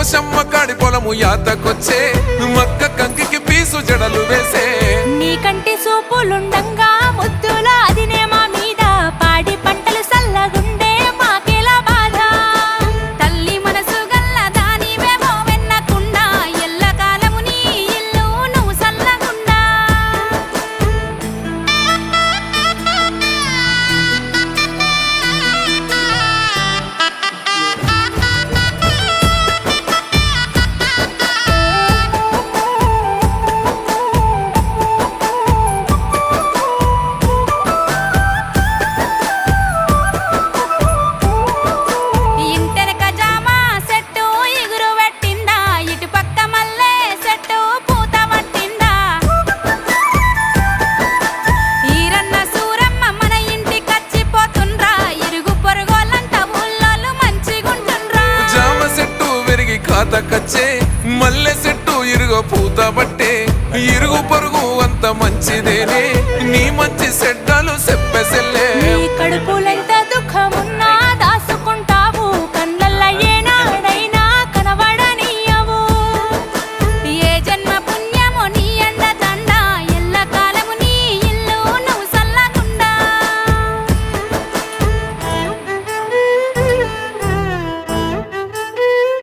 పోషమ్మ కాడి పొలము యాతకొచ్చే మక్క కంకికి పీసు జడలు వేసే నీకంటి సూపులుండంగా ముద్దుల అదినే మా మీద పాడి పంటలు సల్లగుండే మాకెలా బాధ తల్లి మనసు గల్ల దానివేమో వెన్నకుండా ఎల్లకాలము నీ ఇల్లు నువ్వు సల్లగుండా ఇంటెనక జామ చెట్టు ఎగురు పెట్టిందా ఇటు పక్క మల్లె చెట్టు పూత పట్టిందా ఈరన్న సూరమ్మ మన ఇంటికచ్చిపోతుండ్రా ఇరుగు పొరుగోళ్ళంతా ఊళ్ళోళ్ళు మంచిగుంటుండ్రా జామ చెట్టు వెరిగి కాతకచ్చే మల్లె చెట్టు ఇరుగ పూత పట్టే ఇరుగు పొరుగు అంత మంచిదేనే నీ మంచి చెడ్డలు చెప్పెసెల్లే నీ కడుపుల